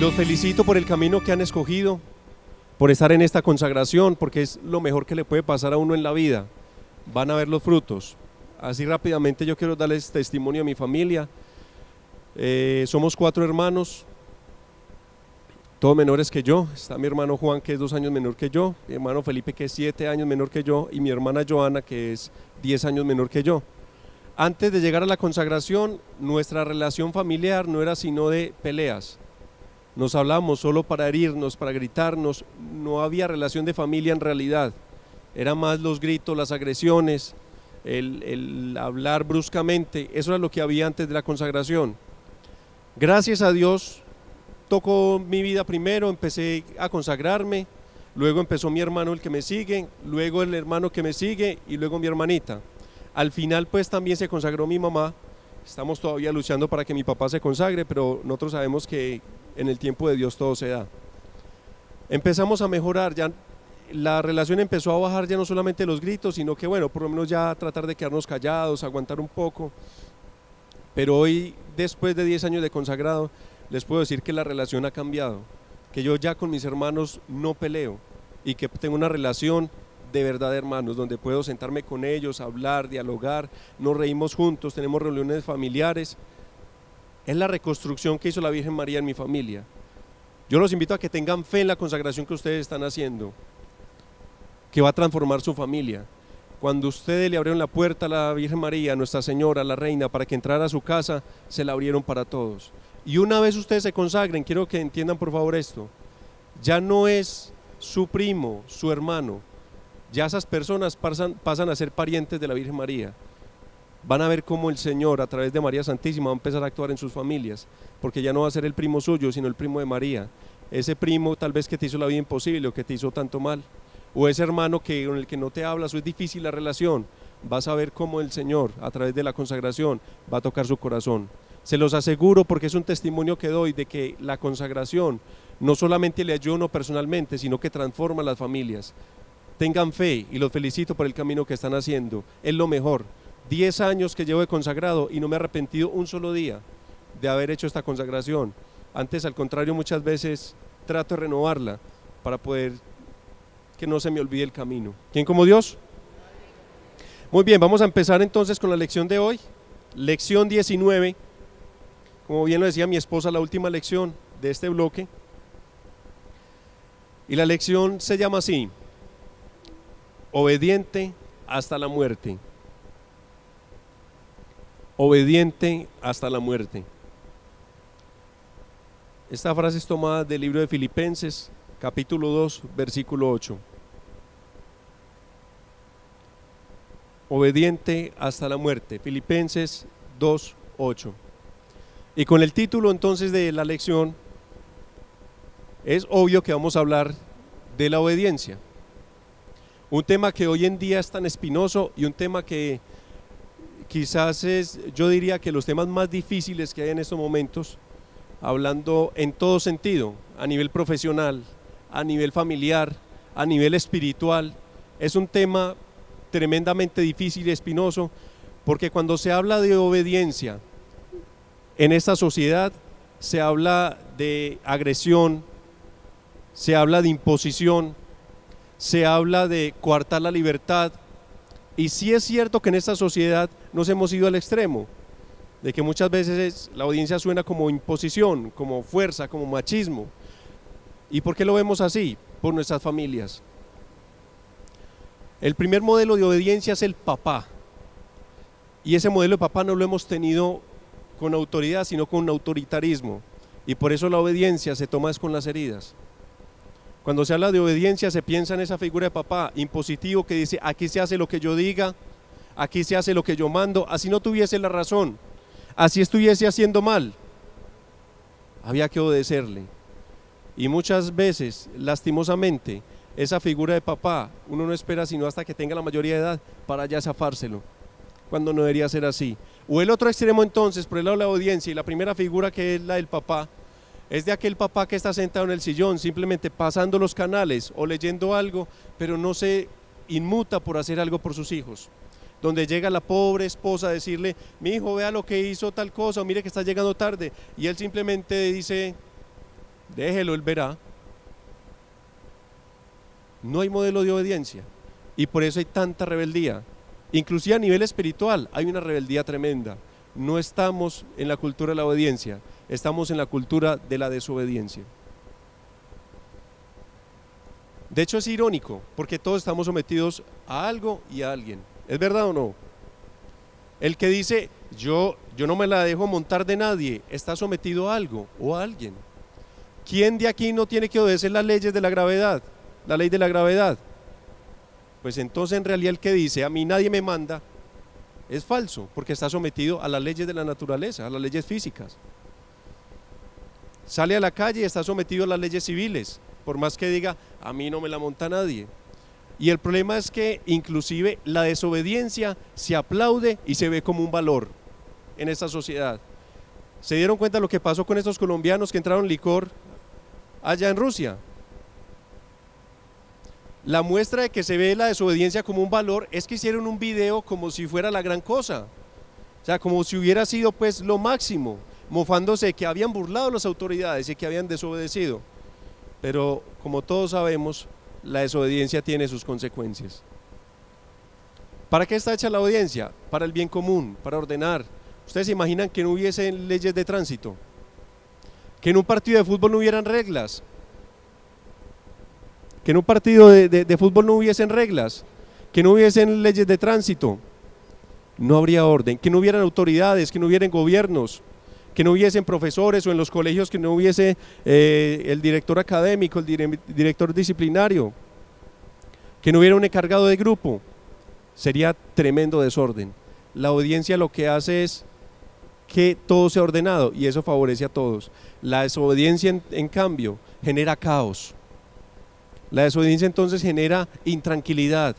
Los felicito por el camino que han escogido, por estar en esta consagración, porque es lo mejor que le puede pasar a uno en la vida. Van a ver los frutos. Así rápidamente yo quiero darles testimonio a mi familia. Somos 4 hermanos, todos menores que yo. Está mi hermano Juan, que es 2 años menor que yo, mi hermano Felipe, que es 7 años menor que yo, y mi hermana Joana, que es 10 años menor que yo. Antes de llegar a la consagración, nuestra relación familiar no era sino de peleas. Nos hablábamos solo para herirnos, para gritarnos, no había relación de familia en realidad. Era más los gritos, las agresiones, el hablar bruscamente, eso era lo que había antes de la consagración. Gracias a Dios tocó mi vida primero, empecé a consagrarme, luego empezó mi hermano el que me sigue, luego el hermano que me sigue y luego mi hermanita. Al final pues también se consagró mi mamá. Estamos todavía luchando para que mi papá se consagre, pero nosotros sabemos que en el tiempo de Dios todo se da. Empezamos a mejorar, ya la relación empezó a bajar, ya no solamente los gritos, sino que bueno, por lo menos ya tratar de quedarnos callados, aguantar un poco. Pero hoy, después de 10 años de consagrado, les puedo decir que la relación ha cambiado, que yo ya con mis hermanos no peleo y que tengo una relación de verdad de hermanos, donde puedo sentarme con ellos, hablar, dialogar, nos reímos juntos, tenemos reuniones familiares. Es la reconstrucción que hizo la Virgen María en mi familia. Yo los invito a que tengan fe en la consagración que ustedes están haciendo, que va a transformar su familia. Cuando ustedes le abrieron la puerta a la Virgen María, a Nuestra Señora, a la Reina, para que entrara a su casa, se la abrieron para todos. Y una vez ustedes se consagren, quiero que entiendan por favor esto, ya no es su primo, su hermano, ya esas personas pasan a ser parientes de la Virgen María. Van a ver cómo el Señor a través de María Santísima va a empezar a actuar en sus familias, porque ya no va a ser el primo suyo, sino el primo de María. Ese primo tal vez que te hizo la vida imposible o que te hizo tanto mal, o ese hermano con el que no te hablas o es difícil la relación, vas a ver cómo el Señor a través de la consagración va a tocar su corazón. Se los aseguro porque es un testimonio que doy de que la consagración no solamente le ayuda a uno personalmente, sino que transforma a las familias. Tengan fe y los felicito por el camino que están haciendo, es lo mejor. 10 años que llevo de consagrado y no me he arrepentido un solo día de haber hecho esta consagración. Antes, al contrario, muchas veces trato de renovarla para poder que no se me olvide el camino. ¿Quién como Dios? Muy bien, vamos a empezar entonces con la lección de hoy. Lección 19, como bien lo decía mi esposa, la última lección de este bloque. Y la lección se llama así: obediente hasta la muerte. Obediente hasta la muerte. Esta frase es tomada del libro de Filipenses, capítulo 2, versículo 8. Obediente hasta la muerte. Filipenses 2, 8. Y con el título entonces de la lección, es obvio que vamos a hablar de la obediencia. Un tema que hoy en día es tan espinoso y un tema que quizás es, yo diría que los temas más difíciles que hay en estos momentos, hablando en todo sentido, a nivel profesional, a nivel familiar, a nivel espiritual, es un tema tremendamente difícil y espinoso, porque cuando se habla de obediencia en esta sociedad, se habla de agresión, se habla de imposición, se habla de coartar la libertad. Y sí es cierto que en esta sociedad nos hemos ido al extremo, de que muchas veces la obediencia suena como imposición, como fuerza, como machismo. ¿Y por qué lo vemos así? Por nuestras familias. El primer modelo de obediencia es el papá, y ese modelo de papá no lo hemos tenido con autoridad, sino con autoritarismo, y por eso la obediencia se toma con las heridas. Cuando se habla de obediencia se piensa en esa figura de papá impositivo que dice: aquí se hace lo que yo diga, aquí se hace lo que yo mando, así no tuviese la razón, así estuviese haciendo mal, había que obedecerle. Y muchas veces, lastimosamente, esa figura de papá uno no espera sino hasta que tenga la mayoría de edad para ya zafárselo, cuando no debería ser así. O el otro extremo entonces, por el lado de la obediencia, y la primera figura, que es la del papá, es de aquel papá que está sentado en el sillón simplemente pasando los canales o leyendo algo, pero no se inmuta por hacer algo por sus hijos. Donde llega la pobre esposa a decirle: mi hijo, vea lo que hizo tal cosa, o mire que está llegando tarde, y él simplemente dice: déjelo, él verá. No hay modelo de obediencia y por eso hay tanta rebeldía. Inclusive a nivel espiritual hay una rebeldía tremenda. No estamos en la cultura de la obediencia, estamos en la cultura de la desobediencia. De hecho es irónico, porque todos estamos sometidos a algo y a alguien. ¿Es verdad o no? El que dice, yo no me la dejo montar de nadie, está sometido a algo o a alguien. ¿Quién de aquí no tiene que obedecer las leyes de la gravedad? La ley de la gravedad. Pues entonces en realidad el que dice, a mí nadie me manda, es falso, porque está sometido a las leyes de la naturaleza, a las leyes físicas. Sale a la calle y está sometido a las leyes civiles, por más que diga, a mí no me la monta nadie. Y el problema es que inclusive la desobediencia se aplaude y se ve como un valor en esta sociedad. ¿Se dieron cuenta de lo que pasó con estos colombianos que entraron licor allá en Rusia? La muestra de que se ve la desobediencia como un valor es que hicieron un video como si fuera la gran cosa, o sea, como si hubiera sido pues lo máximo, mofándose de que habían burlado a las autoridades y que habían desobedecido. Pero como todos sabemos, la desobediencia tiene sus consecuencias. ¿Para qué está hecha la obediencia? Para el bien común, para ordenar. ¿Ustedes se imaginan que no hubiese leyes de tránsito? ¿Que en un partido de fútbol no hubieran reglas? ¿Que en un partido de fútbol no hubiesen reglas? ¿Que no hubiesen leyes de tránsito? No habría orden. ¿Que no hubieran autoridades? ¿Que no hubieran gobiernos? ¿Que no hubiesen profesores o en los colegios que no hubiese el director académico, el director disciplinario? ¿Que no hubiera un encargado de grupo? Sería tremendo desorden. La obediencia lo que hace es que todo sea ordenado y eso favorece a todos. La desobediencia en cambio genera caos. La desobediencia entonces genera intranquilidad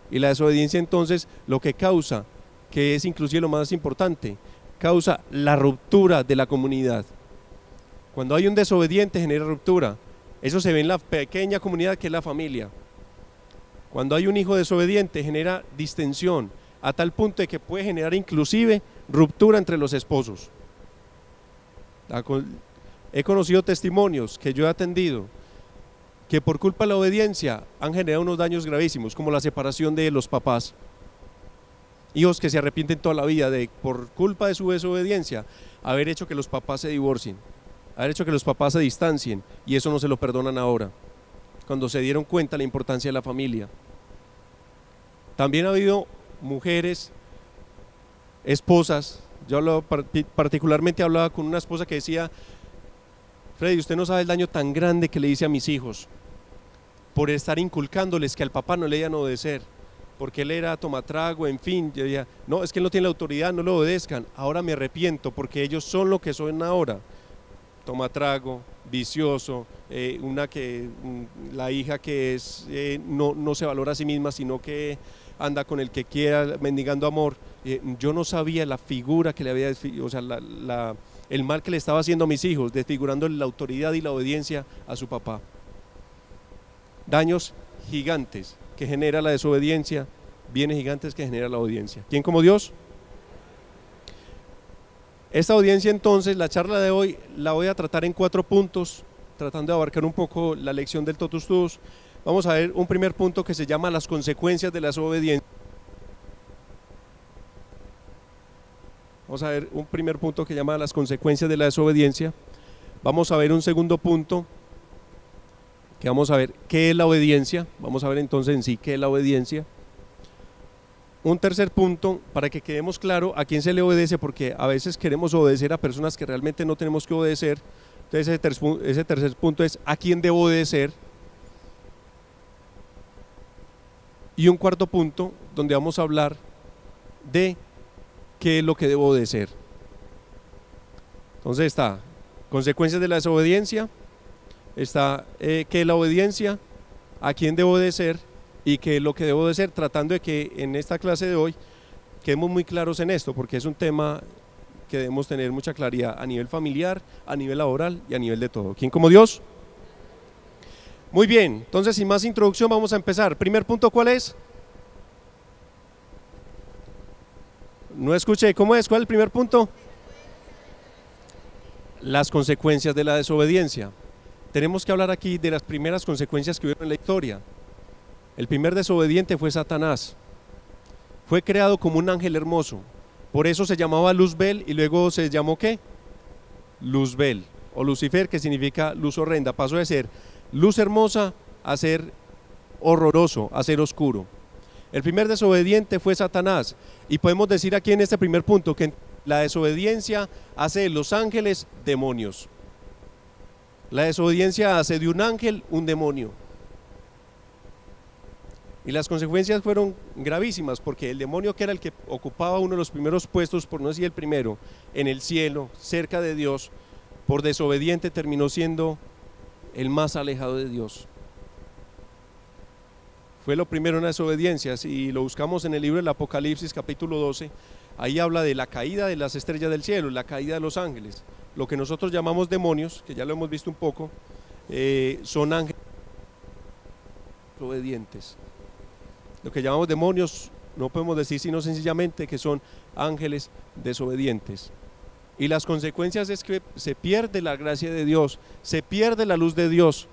y la desobediencia entonces lo que causa, que es inclusive lo más importante, causa la ruptura de la comunidad. Cuando hay un desobediente genera ruptura. Eso se ve en la pequeña comunidad que es la familia. Cuando hay un hijo desobediente genera distensión a tal punto de que puede generar inclusive ruptura entre los esposos. He conocido testimonios que yo he atendido que por culpa de la obediencia han generado unos daños gravísimos, como la separación de los papás. Hijos que se arrepienten toda la vida de, por culpa de su desobediencia, haber hecho que los papás se divorcien, haber hecho que los papás se distancien, y eso no se lo perdonan ahora, cuando se dieron cuenta de la importancia de la familia. También ha habido mujeres, esposas, yo particularmente hablaba con una esposa que decía, Freddy, usted no sabe el daño tan grande que le hice a mis hijos, por estar inculcándoles que al papá no le iban a obedecer, porque él era tomatrago, en fin, yo decía, no, es que él no tiene la autoridad, no lo obedezcan, ahora me arrepiento porque ellos son lo que son ahora, tomatrago, vicioso, la hija que es, no se valora a sí misma, sino que anda con el que quiera, mendigando amor. Yo no sabía la figura que le había, o sea, el mal que le estaba haciendo a mis hijos, desfigurando la autoridad y la obediencia a su papá. Daños gigantes que genera la desobediencia, bienes gigantes que genera la obediencia. ¿Quién como Dios? Esta audiencia entonces, la charla de hoy la voy a tratar en 4 puntos, tratando de abarcar un poco la lección del totus tuus. Vamos a ver un primer punto que se llama las consecuencias de la desobediencia. Vamos a ver un primer punto que llama las consecuencias de la desobediencia. Vamos a ver un segundo punto que vamos a ver qué es la obediencia. Vamos a ver entonces en sí qué es la obediencia. Un tercer punto para que quedemos claro a quién se le obedece, porque a veces queremos obedecer a personas que realmente no tenemos que obedecer. Entonces ese tercer punto es a quién debo obedecer. Y un cuarto punto donde vamos a hablar de qué es lo que debo obedecer. Entonces está consecuencias de la desobediencia, está qué es la obediencia, a quién debo obedecer y qué es lo que debo obedecer, tratando de que en esta clase de hoy quedemos muy claros en esto, porque es un tema que debemos tener mucha claridad a nivel familiar, a nivel laboral y a nivel de todo. ¿Quién como Dios? Muy bien, entonces sin más introducción vamos a empezar. Primer punto, ¿cuál es? No escuché, ¿cómo es? ¿Cuál es el primer punto? Las consecuencias de la desobediencia. tenemos que hablar aquí de las primeras consecuencias que hubieron en la historia. El primer desobediente fue Satanás. Fue creado como un ángel hermoso. Por eso se llamaba Luzbel y luego se llamó ¿qué? Luzbel o Lucifer, que significa luz horrenda. Pasó de ser luz hermosa a ser horroroso, a ser oscuro. El primer desobediente fue Satanás. Y podemos decir aquí en este primer punto que la desobediencia hace de los ángeles demonios. La desobediencia hace de un ángel un demonio. Y las consecuencias fueron gravísimas, porque el demonio, que era el que ocupaba uno de los primeros puestos, por no decir el primero, en el cielo, cerca de Dios, por desobediente terminó siendo el más alejado de Dios. Fue lo primero en la desobediencia. Si lo buscamos en el libro del Apocalipsis capítulo 12, ahí habla de la caída de las estrellas del cielo, la caída de los ángeles. Lo que nosotros llamamos demonios, que ya lo hemos visto un poco, son ángeles obedientes. Lo que llamamos demonios no podemos decir sino sencillamente que son ángeles desobedientes. Y las consecuencias es que se pierde la gracia de Dios, se pierde la luz de Dios.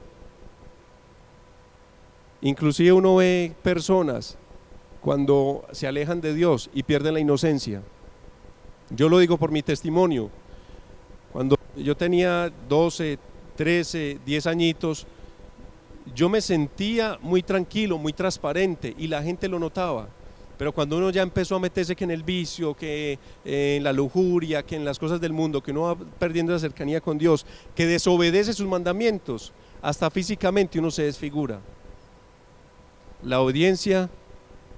Inclusive uno ve personas cuando se alejan de Dios y pierden la inocencia. Yo lo digo por mi testimonio. Cuando yo tenía 12, 13, 10 añitos, yo me sentía muy tranquilo, muy transparente, y la gente lo notaba. Pero cuando uno ya empezó a meterse que en el vicio, que en la lujuria, que en las cosas del mundo, que uno va perdiendo la cercanía con Dios, que desobedece sus mandamientos, hasta físicamente uno se desfigura. La obediencia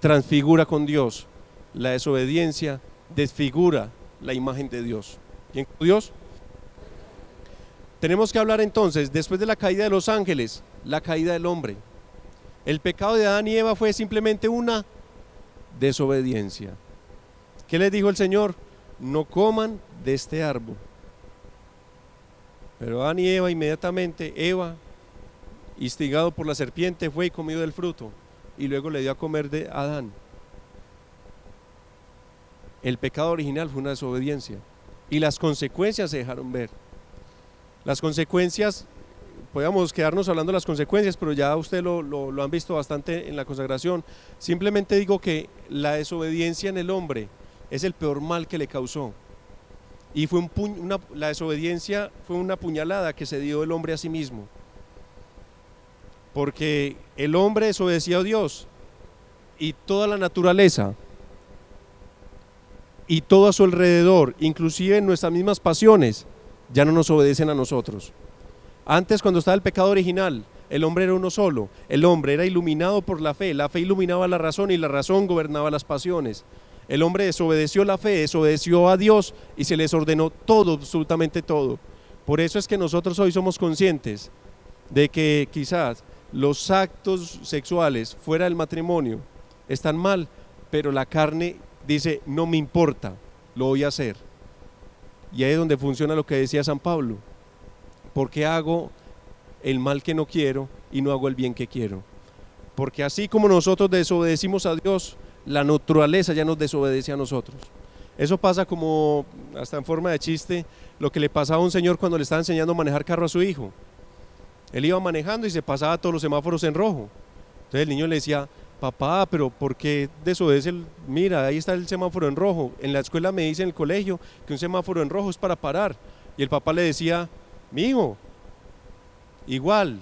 transfigura con Dios, la desobediencia desfigura la imagen de Dios. ¿Quién es Dios? Tenemos que hablar entonces, después de la caída de los ángeles, la caída del hombre. El pecado de Adán y Eva fue simplemente una desobediencia. ¿Qué les dijo el Señor? No coman de este árbol. Pero Adán y Eva, inmediatamente, Eva, instigado por la serpiente, fue y comió del fruto, y luego le dio a comer de Adán. El pecado original fue una desobediencia, y las consecuencias se dejaron ver. Las consecuencias, podríamos quedarnos hablando de las consecuencias, pero ya usted lo han visto bastante en la consagración. Simplemente digo que la desobediencia en el hombre es el peor mal que le causó. Y fue la desobediencia fue una puñalada que se dio el hombre a sí mismo. Porque el hombre desobedeció a Dios, y toda la naturaleza y todo a su alrededor, inclusive nuestras mismas pasiones, ya no nos obedecen a nosotros. Antes, cuando estaba el pecado original, el hombre era uno solo, el hombre era iluminado por la fe iluminaba la razón y la razón gobernaba las pasiones. El hombre desobedeció la fe, desobedeció a Dios y se les ordenó todo, absolutamente todo. Por eso es que nosotros hoy somos conscientes de que quizás los actos sexuales fuera del matrimonio están mal, pero la carne dice, no me importa, lo voy a hacer. Y ahí es donde funciona lo que decía San Pablo: porque hago el mal que no quiero y no hago el bien que quiero. Porque así como nosotros desobedecimos a Dios, la naturaleza ya nos desobedece a nosotros. Eso pasa como, hasta en forma de chiste, lo que le pasaba a un señor cuando le estaba enseñando a manejar carro a su hijo. Él iba manejando y se pasaba todos los semáforos en rojo. Entonces el niño le decía: papá, pero ¿por qué desobedece? Mira, ahí está el semáforo en rojo. En la escuela me dicen, en el colegio, que un semáforo en rojo es para parar. Y el papá le decía: mijo, igual,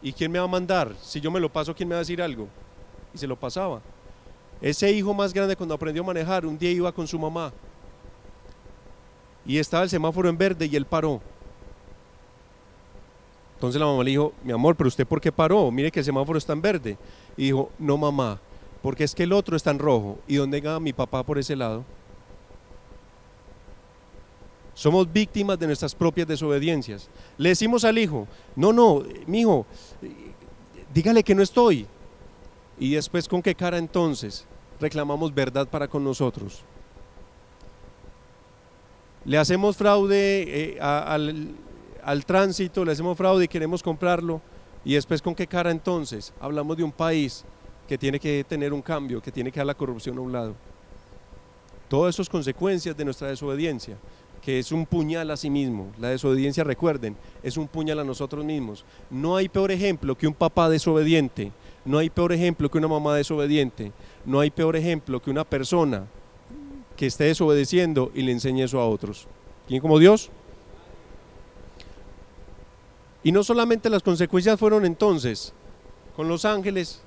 ¿y quién me va a mandar? Si yo me lo paso, ¿quién me va a decir algo? Y se lo pasaba. Ese hijo más grande, cuando aprendió a manejar, un día iba con su mamá y estaba el semáforo en verde y él paró. Entonces la mamá le dijo: mi amor, pero ¿usted por qué paró? Mire que el semáforo está en verde. Y dijo: no, mamá, porque es que el otro está en rojo. ¿Y dónde va mi papá por ese lado? Somos víctimas de nuestras propias desobediencias. Le decimos al hijo: no, mijo, dígale que no estoy. Y después, ¿con qué cara entonces reclamamos verdad para con nosotros? Le hacemos fraude al tránsito, le hacemos fraude y queremos comprarlo, y después, ¿con qué cara entonces hablamos de un país que tiene que tener un cambio, que tiene que dar la corrupción a un lado? Todas esas consecuencias de nuestra desobediencia, que es un puñal a sí mismo. La desobediencia, recuerden, es un puñal a nosotros mismos. No hay peor ejemplo que un papá desobediente, no hay peor ejemplo que una mamá desobediente, no hay peor ejemplo que una persona que esté desobedeciendo y le enseñe eso a otros. ¿Quién como Dios? Y no solamente las consecuencias fueron entonces con los ángeles,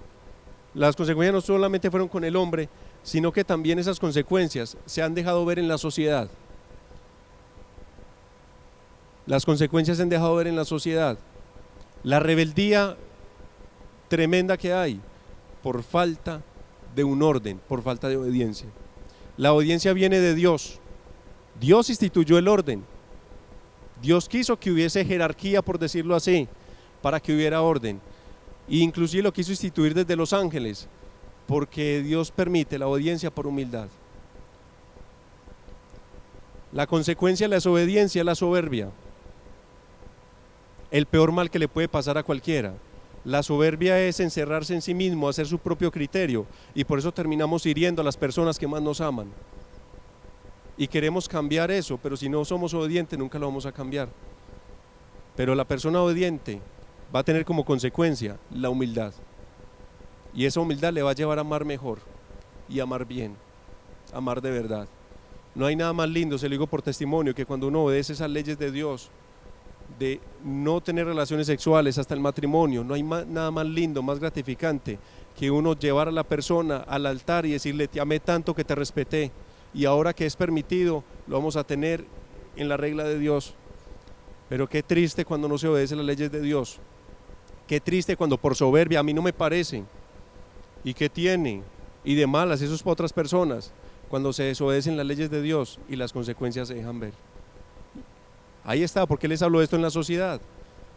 las consecuencias no solamente fueron con el hombre, sino que también esas consecuencias se han dejado ver en la sociedad. Las consecuencias se han dejado ver en la sociedad. La rebeldía tremenda que hay por falta de un orden, por falta de obediencia. La obediencia viene de Dios. Dios instituyó el orden. Dios quiso que hubiese jerarquía, por decirlo así, para que hubiera orden. E inclusive lo quiso instituir desde los ángeles, porque Dios permite la obediencia por humildad. La consecuencia de la desobediencia es la soberbia. El peor mal que le puede pasar a cualquiera. La soberbia es encerrarse en sí mismo, hacer su propio criterio, y por eso terminamos hiriendo a las personas que más nos aman. Y queremos cambiar eso, pero si no somos obedientes nunca lo vamos a cambiar. Pero la persona obediente va a tener como consecuencia la humildad. Y esa humildad le va a llevar a amar mejor y amar bien, amar de verdad. No hay nada más lindo, se lo digo por testimonio, que cuando uno obedece esas leyes de Dios, de no tener relaciones sexuales hasta el matrimonio, no hay nada más lindo, más gratificante que uno llevar a la persona al altar y decirle: te amé tanto que te respeté, y ahora que es permitido lo vamos a tener en la regla de Dios. Pero qué triste cuando no se obedecen las leyes de Dios, qué triste cuando por soberbia, a mí no me parece, y qué tiene, y de malas, eso es para otras personas, cuando se desobedecen las leyes de Dios y las consecuencias se dejan ver. Ahí está. ¿Por qué les hablo de esto en la sociedad?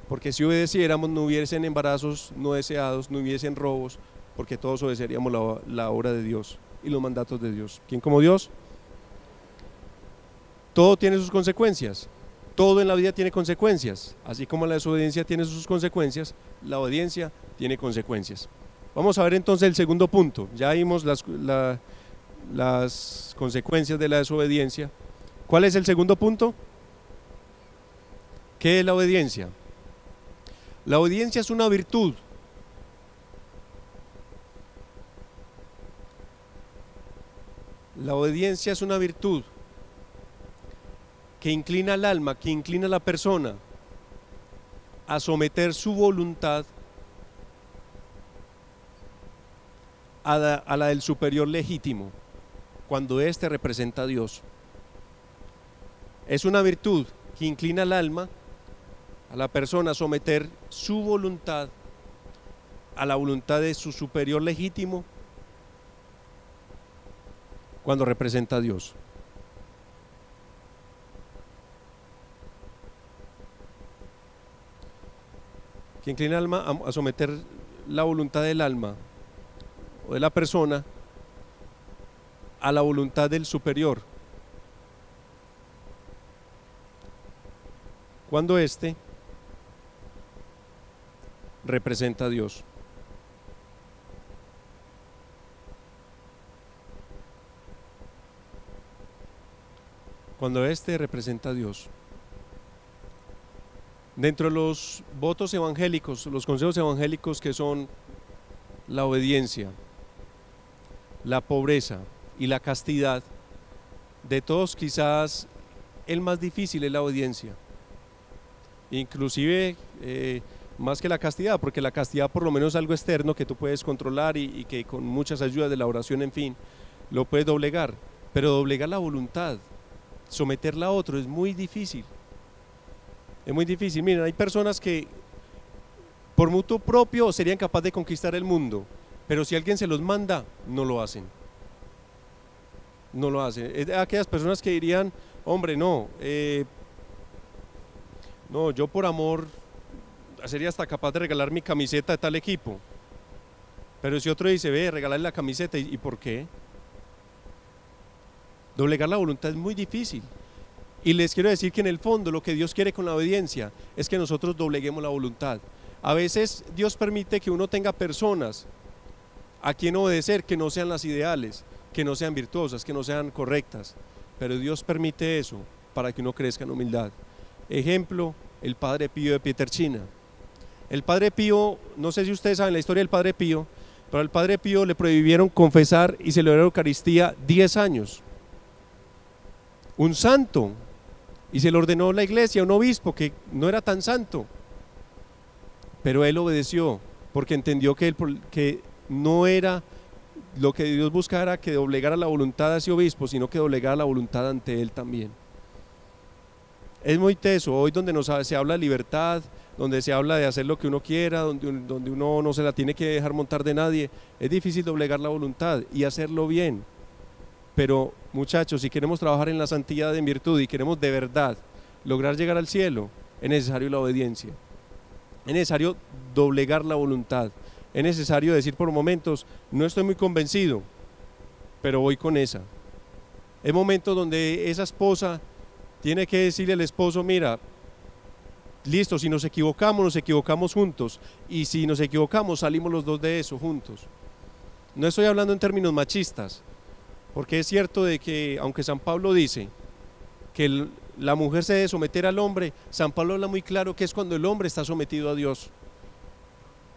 Porque si obedeciéramos no hubiesen embarazos no deseados, no hubiesen robos, porque todos obedeceríamos la obra de Dios y los mandatos de Dios. ¿Quién como Dios? Todo tiene sus consecuencias, todo en la vida tiene consecuencias, así como la desobediencia tiene sus consecuencias, la obediencia tiene consecuencias. Vamos a ver entonces el segundo punto. Ya vimos las consecuencias de la desobediencia. ¿Cuál es el segundo punto? ¿Qué es la obediencia? La obediencia es una virtud. La obediencia es una virtud que inclina al alma, que inclina a la persona a someter su voluntad a la del superior legítimo, cuando éste representa a Dios. Es una virtud que inclina al alma, a la persona, a someter su voluntad a la voluntad de su superior legítimo cuando representa a Dios. Que inclina al alma a someter la voluntad del alma o de la persona a la voluntad del superior, cuando éste representa a Dios. Cuando éste representa a Dios. Dentro de los votos evangélicos, los consejos evangélicos, que son la obediencia, la pobreza y la castidad, de todos quizás el más difícil es la obediencia. Inclusive más que la castidad, porque la castidad por lo menos es algo externo que tú puedes controlar y que con muchas ayudas de la oración, en fin, lo puedes doblegar. Pero doblegar la voluntad, someterla a otro, es muy difícil. Es muy difícil. Miren, hay personas que por mutuo propio serían capaces de conquistar el mundo, pero si alguien se los manda, no lo hacen. No lo hacen. Es de aquellas personas que dirían: hombre, no, no, yo por amor sería hasta capaz de regalar mi camiseta de tal equipo. Pero si otro dice: ve, regalarle la camiseta, ¿y por qué? Doblegar la voluntad es muy difícil. Y les quiero decir que en el fondo lo que Dios quiere con la obediencia es que nosotros dobleguemos la voluntad. A veces Dios permite que uno tenga personas a quien obedecer que no sean las ideales, que no sean virtuosas, que no sean correctas, pero Dios permite eso para que uno crezca en humildad. Ejemplo, el Padre Pío de Pietrelcina. El Padre Pío, no sé si ustedes saben la historia del Padre Pío, pero al Padre Pío le prohibieron confesar y celebrar la Eucaristía 10 años. Un santo, y se le ordenó la iglesia, un obispo que no era tan santo, pero él obedeció porque entendió que no era lo que Dios buscara que doblegara la voluntad de ese obispo, sino que doblegara la voluntad ante él también. Es muy teso, hoy donde se habla de libertad, donde se habla de hacer lo que uno quiera, donde uno no se la tiene que dejar montar de nadie, es difícil doblegar la voluntad y hacerlo bien. Pero muchachos, si queremos trabajar en la santidad en virtud y queremos de verdad lograr llegar al cielo, es necesario la obediencia, es necesario doblegar la voluntad, es necesario decir por momentos, no estoy muy convencido, pero voy con esa. Es momentos donde esa esposa tiene que decirle al esposo, mira, listo, si nos equivocamos juntos, y si nos equivocamos salimos los dos de eso juntos. No estoy hablando en términos machistas, porque es cierto de que aunque San Pablo dice que la mujer se debe someter al hombre, San Pablo habla muy claro que es cuando el hombre está sometido a Dios,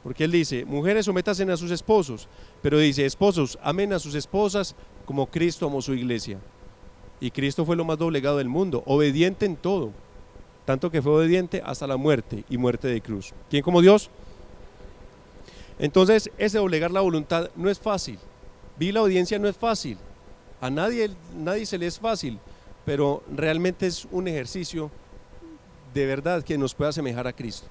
porque él dice, mujeres sométanse a sus esposos, pero dice, esposos amen a sus esposas como Cristo amó su iglesia, y Cristo fue lo más doblegado del mundo, obediente en todo, tanto que fue obediente hasta la muerte y muerte de cruz. ¿Quién como Dios? Entonces ese doblegar la voluntad no es fácil, vivir la obediencia no es fácil, a nadie se le es fácil, pero realmente es un ejercicio de verdad que nos puede asemejar a Cristo.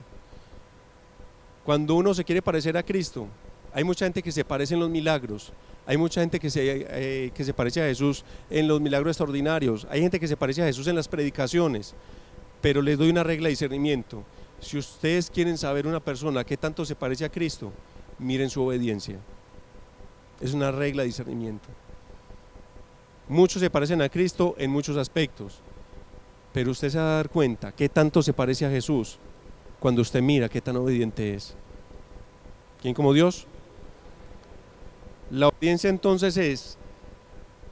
Cuando uno se quiere parecer a Cristo, hay mucha gente que se parece en los milagros, hay mucha gente que se parece a Jesús en los milagros extraordinarios, hay gente que se parece a Jesús en las predicaciones, pero les doy una regla de discernimiento. Si ustedes quieren saber una persona que tanto se parece a Cristo, miren su obediencia. Es una regla de discernimiento. Muchos se parecen a Cristo en muchos aspectos, pero usted se va a dar cuenta qué tanto se parece a Jesús cuando usted mira qué tan obediente es. ¿Quién como Dios? La obediencia entonces es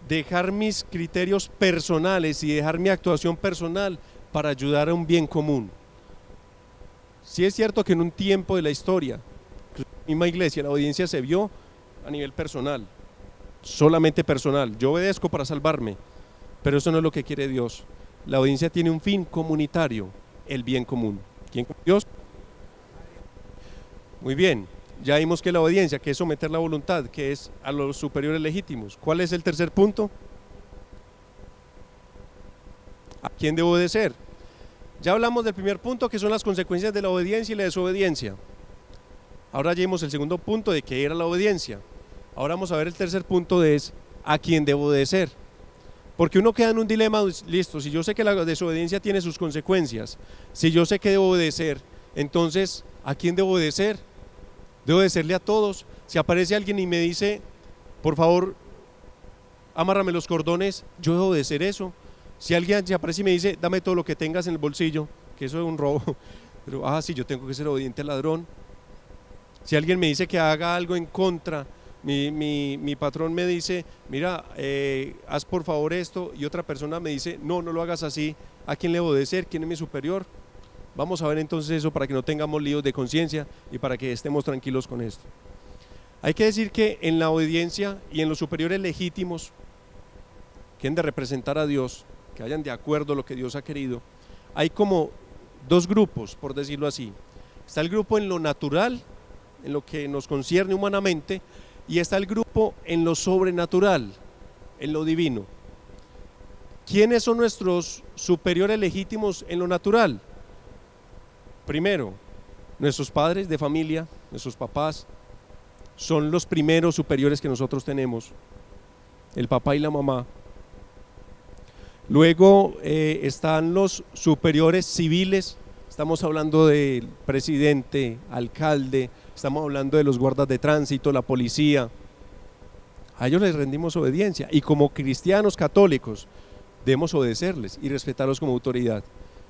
dejar mis criterios personales y dejar mi actuación personal para ayudar a un bien común. Sí es cierto que en un tiempo de la historia, en la misma iglesia, la obediencia se vio a nivel personal, solamente personal. Yo obedezco para salvarme, pero eso no es lo que quiere Dios. La obediencia tiene un fin comunitario, el bien común. ¿Quién como Dios? Muy bien, ya vimos que la obediencia, que es someter la voluntad, que es a los superiores legítimos. ¿Cuál es el tercer punto? ¿A quién debo obedecer? Ya hablamos del primer punto, que son las consecuencias de la obediencia y la desobediencia. Ahora ya vimos el segundo punto de qué era la obediencia. Ahora vamos a ver el tercer punto, de es a quién debo obedecer. Porque uno queda en un dilema, listo, si yo sé que la desobediencia tiene sus consecuencias, si yo sé que debo obedecer, entonces, ¿a quién debo obedecer? Debo obedecerle a todos. Si aparece alguien y me dice, por favor, amárrame los cordones, yo debo obedecer eso. Si alguien se aparece y me dice, dame todo lo que tengas en el bolsillo, que eso es un robo, pero sí, yo tengo que ser obediente al ladrón. Si alguien me dice que haga algo en contra, mi patrón me dice, mira, haz por favor esto, y otra persona me dice, no lo hagas así, ¿a quién le obedecer? ¿Quién es mi superior? Vamos a ver entonces eso para que no tengamos líos de conciencia y para que estemos tranquilos con esto. Hay que decir que en la obediencia y en los superiores legítimos, que han de representar a Dios, que vayan de acuerdo a lo que Dios ha querido, hay como dos grupos, por decirlo así. Está el grupo en lo natural, en lo que nos concierne humanamente, y está el grupo en lo sobrenatural, en lo divino. ¿Quiénes son nuestros superiores legítimos en lo natural? Primero, nuestros padres de familia, nuestros papás, son los primeros superiores que nosotros tenemos, el papá y la mamá. Luego están los superiores civiles, estamos hablando del presidente, alcalde, estamos hablando de los guardas de tránsito, la policía. A ellos les rendimos obediencia y como cristianos católicos debemos obedecerles y respetarlos como autoridad.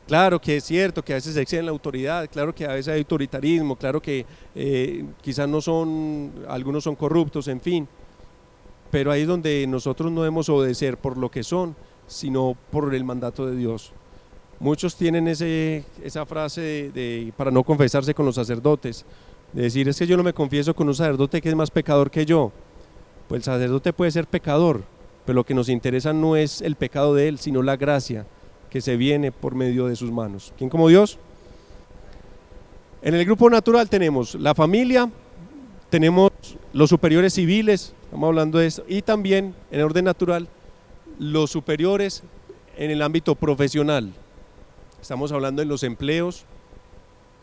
Claro que es cierto que a veces exceden la autoridad, claro que a veces hay autoritarismo, claro que quizás algunos son corruptos, en fin, pero ahí es donde nosotros no debemos obedecer por lo que son, sino por el mandato de Dios. Muchos tienen esa frase para no confesarse con los sacerdotes, de decir, es que yo no me confieso con un sacerdote que es más pecador que yo. Pues el sacerdote puede ser pecador, pero lo que nos interesa no es el pecado de él, sino la gracia que se viene por medio de sus manos. ¿Quién como Dios? En el grupo natural tenemos la familia, tenemos los superiores civiles, estamos hablando de eso, y también en el orden natural los superiores en el ámbito profesional. Estamos hablando de los empleos,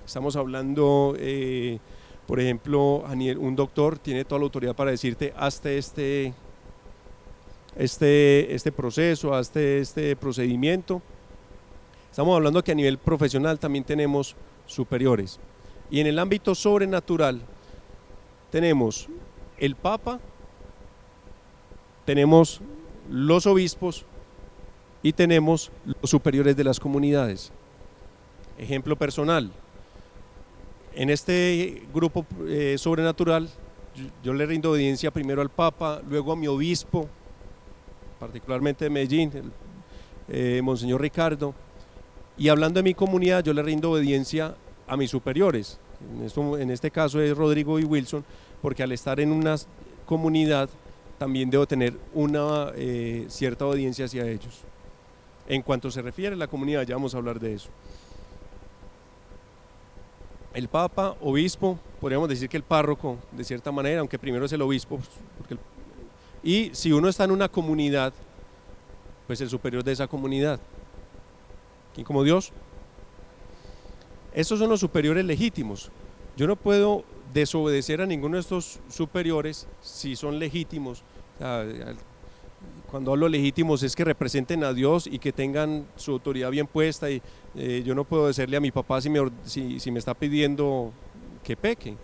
estamos hablando, por ejemplo, un doctor tiene toda la autoridad para decirte, hazte este proceso, hazte este procedimiento. Estamos hablando que a nivel profesional también tenemos superiores. Y en el ámbito sobrenatural tenemos el Papa, tenemos los obispos y tenemos los superiores de las comunidades. Ejemplo personal, en este grupo sobrenatural yo le rindo obediencia primero al Papa, luego a mi obispo, particularmente de Medellín, Monseñor Ricardo, y hablando de mi comunidad yo le rindo obediencia a mis superiores, en este caso es Rodrigo y Wilson, porque al estar en una comunidad también debo tener una cierta obediencia hacia ellos. En cuanto se refiere a la comunidad, ya vamos a hablar de eso. El Papa, obispo, podríamos decir que el párroco, de cierta manera, aunque primero es el obispo, y si uno está en una comunidad, pues el superior de esa comunidad. ¿Quién como Dios? Estos son los superiores legítimos. Yo no puedo desobedecer a ninguno de estos superiores si son legítimos. Cuando hablo legítimos es que representen a Dios y que tengan su autoridad bien puesta, y yo no puedo decirle a mi papá si me está pidiendo que peque.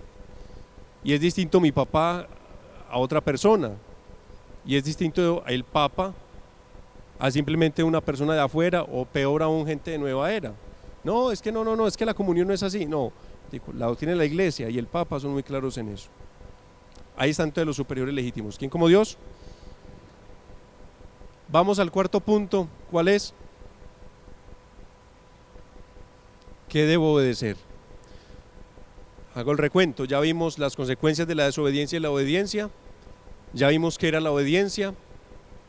Y es distinto mi papá a otra persona, y es distinto el Papa a simplemente una persona de afuera, o peor aún gente de nueva era. No, es que no, es que la comunión no es así. No, la doctrina de la iglesia y el Papa son muy claros en eso. Ahí están todos los superiores legítimos. ¿Quién como Dios? Vamos al cuarto punto. ¿Cuál es? ¿Qué debo obedecer? Hago el recuento. Ya vimos las consecuencias de la desobediencia y la obediencia. Ya vimos qué era la obediencia.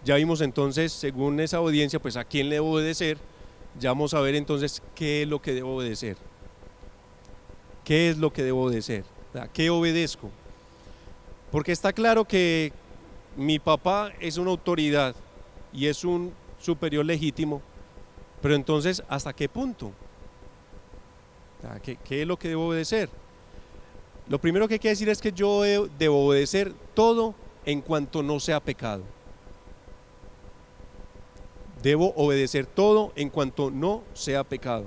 Ya vimos entonces, según esa obediencia, pues a quién le debo obedecer. Ya vamos a ver entonces qué es lo que debo obedecer. ¿Qué es lo que debo obedecer? ¿Qué obedezco? Porque está claro que mi papá es una autoridad y es un superior legítimo, pero entonces, ¿hasta qué punto? ¿Qué es lo que debo obedecer? Lo primero que hay que decir es que yo debo obedecer todo en cuanto no sea pecado. Debo obedecer todo en cuanto no sea pecado.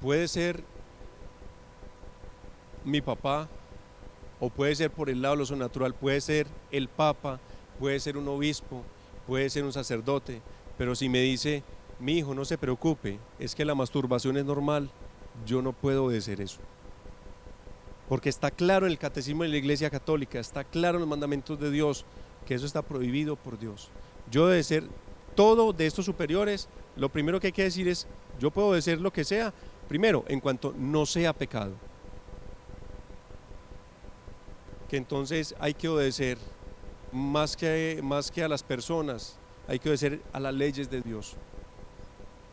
Puede ser mi papá, o puede ser por el lado de lo sobrenatural, puede ser el Papa, puede ser un obispo, puede ser un sacerdote, pero si me dice, mi hijo, no se preocupe, es que la masturbación es normal, yo no puedo obedecer eso. Porque está claro en el catecismo de la Iglesia Católica, está claro en los mandamientos de Dios, que eso está prohibido por Dios. Yo obedecer todo de estos superiores, lo primero que hay que decir es, yo puedo obedecer lo que sea, primero, en cuanto no sea pecado. Que entonces hay que obedecer más que a las personas, hay que obedecer a las leyes de Dios.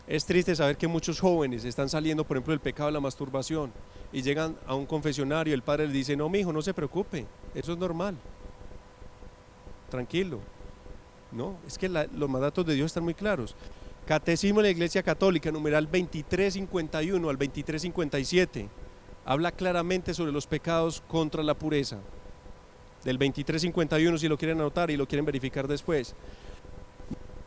Es triste saber que muchos jóvenes están saliendo, por ejemplo, del pecado de la masturbación y llegan a un confesionario y el padre les dice, no, mi hijo, no se preocupe, eso es normal, tranquilo. No, es que los mandatos de Dios están muy claros. Catecismo de la Iglesia Católica, numeral 2351 al 2357, habla claramente sobre los pecados contra la pureza. Del 2351, si lo quieren anotar y lo quieren verificar después.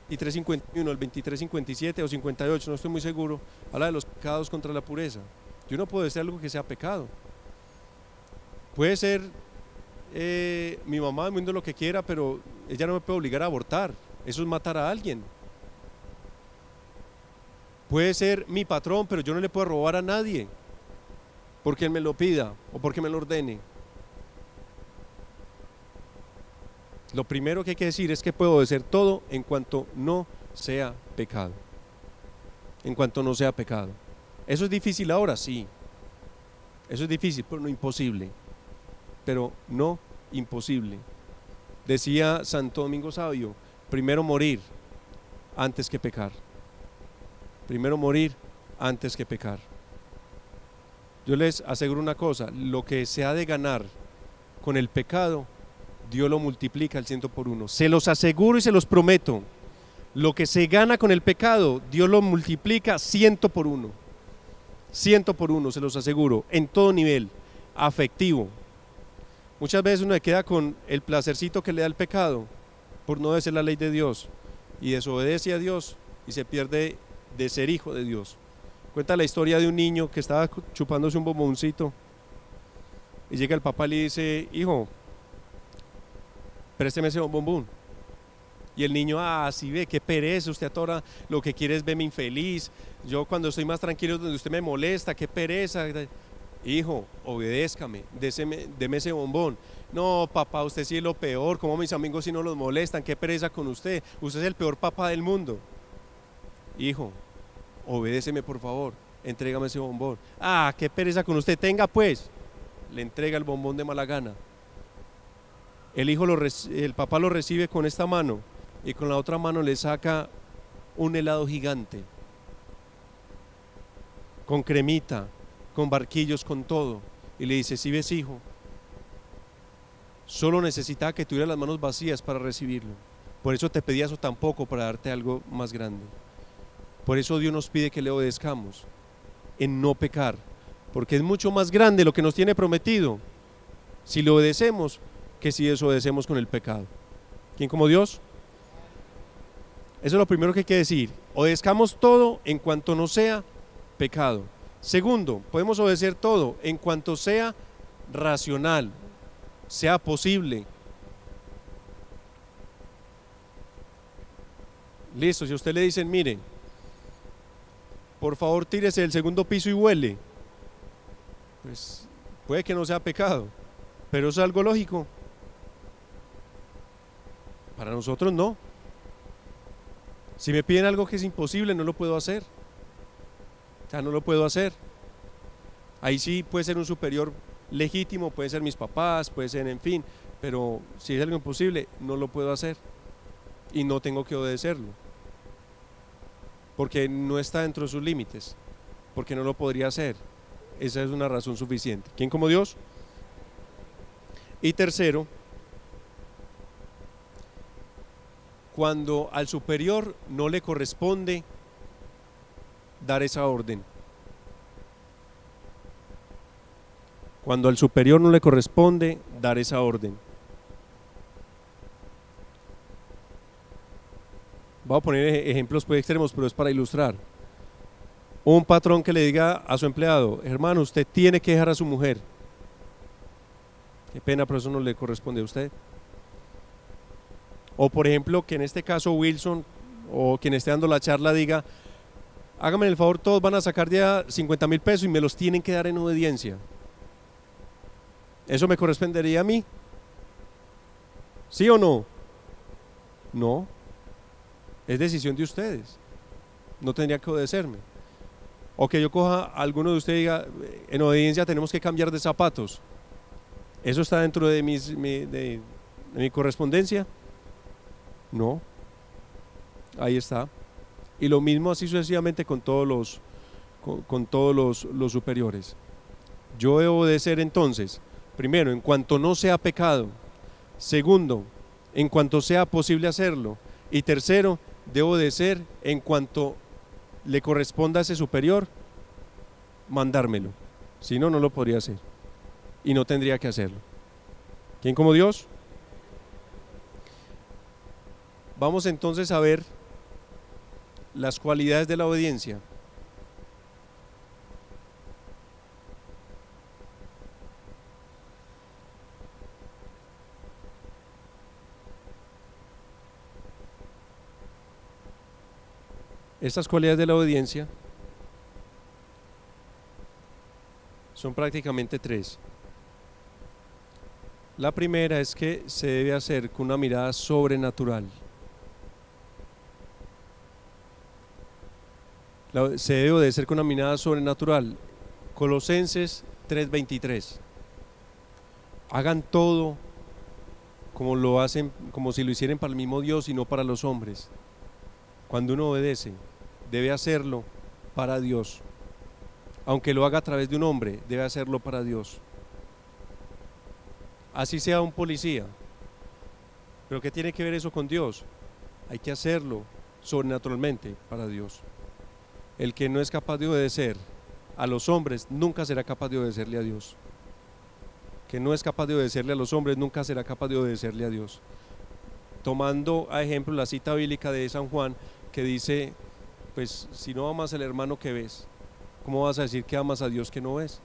2351, el 2357 o 58, no estoy muy seguro, habla de los pecados contra la pureza. Yo no puedo decir algo que sea pecado. Puede ser mi mamá haciendo lo que quiera, pero ella no me puede obligar a abortar. Eso es matar a alguien. Puede ser mi patrón, pero yo no le puedo robar a nadie porque él me lo pida o porque me lo ordene. Lo primero que hay que decir es que puedo obedecer todo en cuanto no sea pecado. En cuanto no sea pecado. ¿Eso es difícil ahora? Sí. Eso es difícil, pero no imposible. Pero no imposible. Decía Santo Domingo Sabio, primero morir antes que pecar. Primero morir antes que pecar. Yo les aseguro una cosa, lo que se ha de ganar con el pecado, Dios lo multiplica al 100 por 1. Se los aseguro y se los prometo. Lo que se gana con el pecado, Dios lo multiplica 100 por 1. 100 por 1, se los aseguro, en todo nivel, afectivo. Muchas veces uno se queda con el placercito que le da el pecado por no obedecer la ley de Dios y desobedece a Dios y se pierde de ser hijo de Dios. Cuenta la historia de un niño que estaba chupándose un bomboncito y llega el papá y le dice: hijo, présteme ese bombón. Y el niño: sí ve, qué pereza, usted a toda hora lo que quiere es verme infeliz, yo cuando estoy más tranquilo es donde usted me molesta, qué pereza. Hijo, obedézcame, deme ese bombón. No, papá, usted sí es lo peor, como mis amigos sí no los molestan, qué pereza con usted es el peor papá del mundo. Hijo, obedéceme por favor, entrégame ese bombón. Qué pereza con usted, tenga pues. Le entrega el bombón de mala gana. El papá lo recibe con esta mano y con la otra mano le saca un helado gigante, con cremita, con barquillos, con todo, y le dice: si ves, hijo, solo necesitaba que tuviera las manos vacías para recibirlo, por eso te pedí eso tan poco para darte algo más grande. Por eso Dios nos pide que le obedezcamos en no pecar, porque es mucho más grande lo que nos tiene prometido si le obedecemos que si desobedecemos con el pecado. ¿Quién como Dios? Eso es lo primero que hay que decir. Obedezcamos todo en cuanto no sea pecado. Segundo, podemos obedecer todo en cuanto sea racional, sea posible. Listo, si a usted le dicen: mire, por favor tírese del segundo piso y vuele, pues puede que no sea pecado, pero es algo lógico. Para nosotros no. Si me piden algo que es imposible, no lo puedo hacer. O sea, no lo puedo hacer. Ahí sí puede ser un superior legítimo, puede ser mis papás, puede ser, en fin, pero si es algo imposible, no lo puedo hacer y no tengo que obedecerlo, porque no está dentro de sus límites, porque no lo podría hacer. Esa es una razón suficiente. ¿Quién como Dios? Y tercero, cuando al superior no le corresponde dar esa orden. Cuando al superior no le corresponde dar esa orden. Voy a poner ejemplos pues extremos, pero es para ilustrar. Un patrón que le diga a su empleado: hermano, usted tiene que dejar a su mujer. Qué pena, pero eso no le corresponde a usted. O por ejemplo, que en este caso Wilson o quien esté dando la charla diga: hágame el favor, todos van a sacar ya 50.000 pesos y me los tienen que dar en obediencia. ¿Eso me correspondería a mí? ¿Sí o no? No. Es decisión de ustedes. No tendría que obedecerme. O que yo coja a alguno de ustedes y diga: en obediencia tenemos que cambiar de zapatos. ¿Eso está dentro de mi correspondencia? No. Ahí está. Y lo mismo así sucesivamente con todos los superiores. Yo debo obedecer entonces, primero, en cuanto no sea pecado. Segundo, en cuanto sea posible hacerlo. Y tercero, debo obedecer en cuanto le corresponda a ese superior mandármelo. Si no, no lo podría hacer. Y no tendría que hacerlo. ¿Quién como Dios? Vamos entonces a ver las cualidades de la obediencia. Estas cualidades de la obediencia son prácticamente tres. La primera es que se debe hacer con una mirada sobrenatural. Se debe obedecer con una mirada sobrenatural. Colosenses 3:23. Hagan todo como lo hacen, como si lo hicieran para el mismo Dios y no para los hombres. Cuando uno obedece, debe hacerlo para Dios. Aunque lo haga a través de un hombre, debe hacerlo para Dios. Así sea un policía. ¿Pero qué tiene que ver eso con Dios? Hay que hacerlo sobrenaturalmente para Dios. El que no es capaz de obedecer a los hombres nunca será capaz de obedecerle a Dios. Que no es capaz de obedecerle a los hombres nunca será capaz de obedecerle a Dios. Tomando a ejemplo la cita bíblica de San Juan que dice, pues si no amas al hermano que ves, ¿cómo vas a decir que amas a Dios que no ves?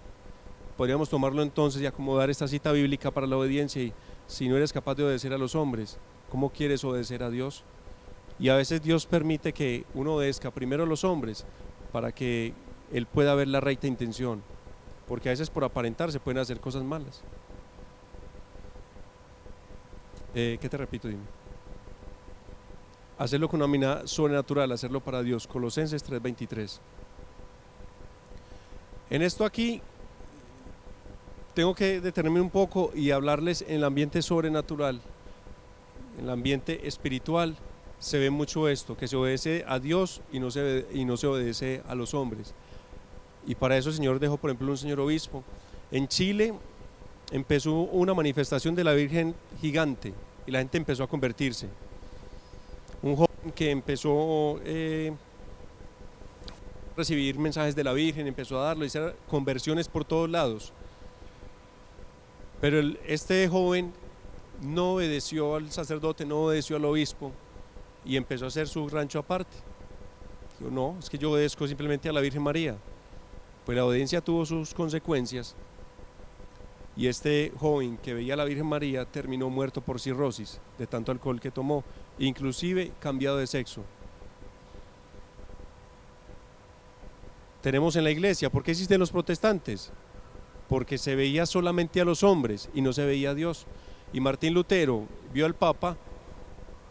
Podríamos tomarlo entonces y acomodar esta cita bíblica para la obediencia y si no eres capaz de obedecer a los hombres, ¿cómo quieres obedecer a Dios? Y a veces Dios permite que uno obedezca primero a los hombres para que Él pueda ver la recta intención, porque a veces por aparentar se pueden hacer cosas malas. ¿Qué te repito? Dime. Hacerlo con una mirada sobrenatural, hacerlo para Dios. Colosenses 3:23. En esto aquí tengo que detenerme un poco y hablarles en el ambiente sobrenatural, en el ambiente espiritual. Se ve mucho esto, que se obedece a Dios y no se obedece a los hombres. Y para eso el Señor dejó, por ejemplo, un señor obispo. En Chile empezó una manifestación de la Virgen gigante y la gente empezó a convertirse. Un joven que empezó a recibir mensajes de la Virgen, empezó a darlo, hizo conversiones por todos lados. Pero este joven no obedeció al sacerdote, no obedeció al obispo y empezó a hacer su rancho aparte. Dijo, no, es que yo obedezco simplemente a la Virgen María. Pues la obediencia tuvo sus consecuencias y este joven que veía a la Virgen María terminó muerto por cirrosis de tanto alcohol que tomó, inclusive cambiado de sexo. Tenemos en la iglesia, ¿por qué existen los protestantes? Porque se veía solamente a los hombres y no se veía a Dios. Y Martín Lutero vio al Papa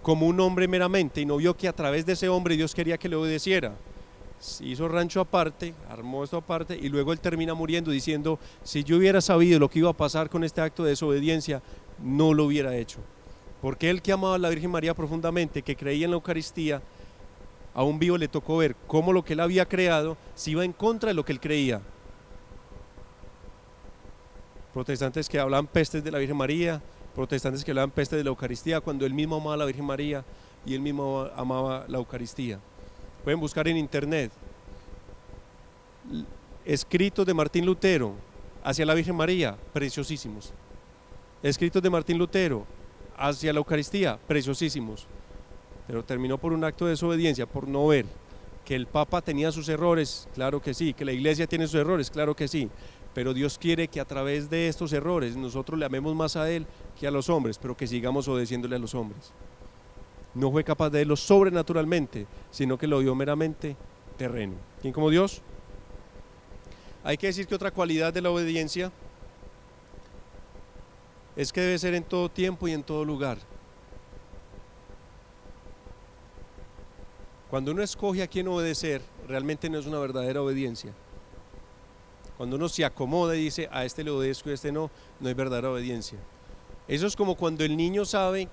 como un hombre meramente y no vio que a través de ese hombre Dios quería que le obedeciera. Hizo rancho aparte, armó esto aparte y luego él termina muriendo diciendo, si yo hubiera sabido lo que iba a pasar con este acto de desobediencia, no lo hubiera hecho. Porque él que amaba a la Virgen María profundamente, que creía en la Eucaristía, a un vivo le tocó ver cómo lo que él había creado se iba en contra de lo que él creía. Protestantes que hablaban pestes de la Virgen María, protestantes que hablaban pestes de la Eucaristía, cuando él mismo amaba a la Virgen María y él mismo amaba la Eucaristía. Pueden buscar en internet escritos de Martín Lutero hacia la Virgen María, preciosísimos. Escritos de Martín Lutero hacia la Eucaristía, preciosísimos. Pero terminó por un acto de desobediencia, por no ver que el Papa tenía sus errores, claro que sí, que la Iglesia tiene sus errores, claro que sí. Pero Dios quiere que a través de estos errores nosotros le amemos más a Él que a los hombres, pero que sigamos obedeciéndole a los hombres. No fue capaz de verlo sobrenaturalmente, sino que lo vio meramente terreno. ¿Quién como Dios? Hay que decir que otra cualidad de la obediencia es que debe ser en todo tiempo y en todo lugar. Cuando uno escoge a quién obedecer, realmente no es una verdadera obediencia. Cuando uno se acomoda y dice, a este le obedezco y a este no, no es verdadera obediencia. Eso es como cuando el niño sabe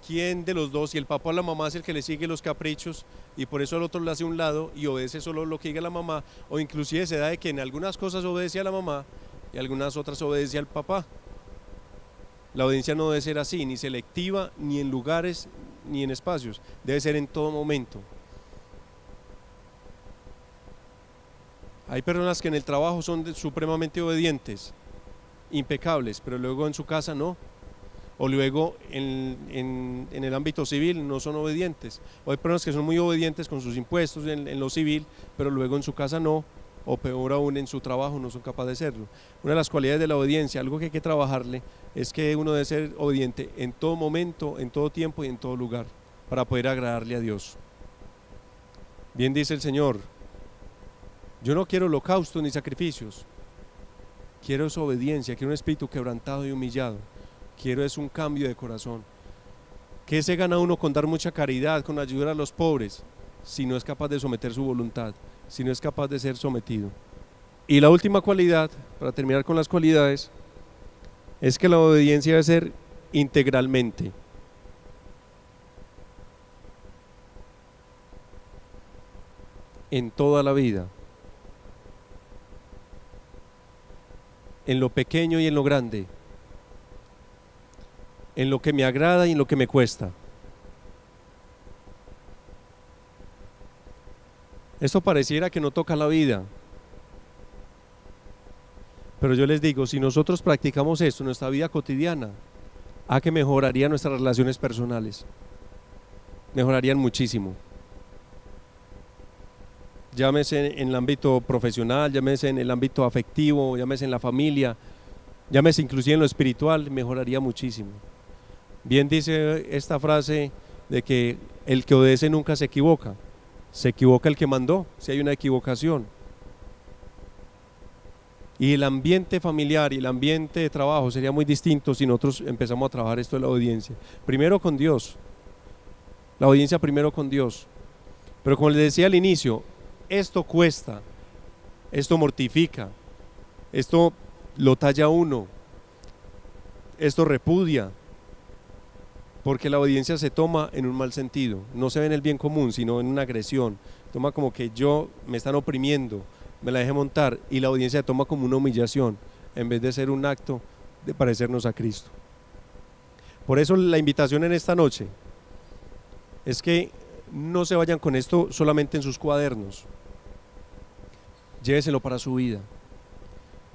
quién de los dos, si el papá o la mamá es el que le sigue los caprichos y por eso el otro lo hace a un lado y obedece solo lo que diga la mamá, o inclusive se da de que en algunas cosas obedece a la mamá y algunas otras obedece al papá. La obediencia no debe ser así, ni selectiva, ni en lugares, ni en espacios, debe ser en todo momento. Hay personas que en el trabajo son supremamente obedientes, impecables, pero luego en su casa no. O luego en el ámbito civil no son obedientes. O hay personas que son muy obedientes con sus impuestos en lo civil, pero luego en su casa no, o peor aún en su trabajo no son capaces de serlo. Una de las cualidades de la obediencia, algo que hay que trabajarle, es que uno debe ser obediente en todo momento, en todo tiempo y en todo lugar, para poder agradarle a Dios. Bien dice el Señor, yo no quiero holocaustos ni sacrificios, quiero es obediencia, quiero un espíritu quebrantado y humillado, quiero es un cambio de corazón. ¿Qué se gana uno con dar mucha caridad, con ayudar a los pobres, si no es capaz de someter su voluntad, si no es capaz de ser sometido? Y la última cualidad, para terminar con las cualidades, es que la obediencia debe ser integralmente. En toda la vida, en lo pequeño y en lo grande, en lo que me agrada y en lo que me cuesta. Esto pareciera que no toca la vida, pero yo les digo, si nosotros practicamos esto en nuestra vida cotidiana, ¿a qué mejoraría nuestras relaciones personales? Mejorarían muchísimo. Llámese en el ámbito profesional, llámese en el ámbito afectivo, llámese en la familia, llámese inclusive en lo espiritual, mejoraría muchísimo. Bien dice esta frase de que el que obedece nunca se equivoca el que mandó, si hay una equivocación. Y el ambiente familiar y el ambiente de trabajo sería muy distinto si nosotros empezamos a trabajar esto de la obediencia. Primero con Dios, la obediencia primero con Dios. Pero como les decía al inicio, esto cuesta, esto mortifica, esto lo talla uno, esto repudia, porque la obediencia se toma en un mal sentido, no se ve en el bien común, sino en una agresión. Toma como que me están oprimiendo, me la dejé montar, y la obediencia se toma como una humillación, en vez de ser un acto de parecernos a Cristo. Por eso la invitación en esta noche es que no se vayan con esto solamente en sus cuadernos, lléveselo para su vida.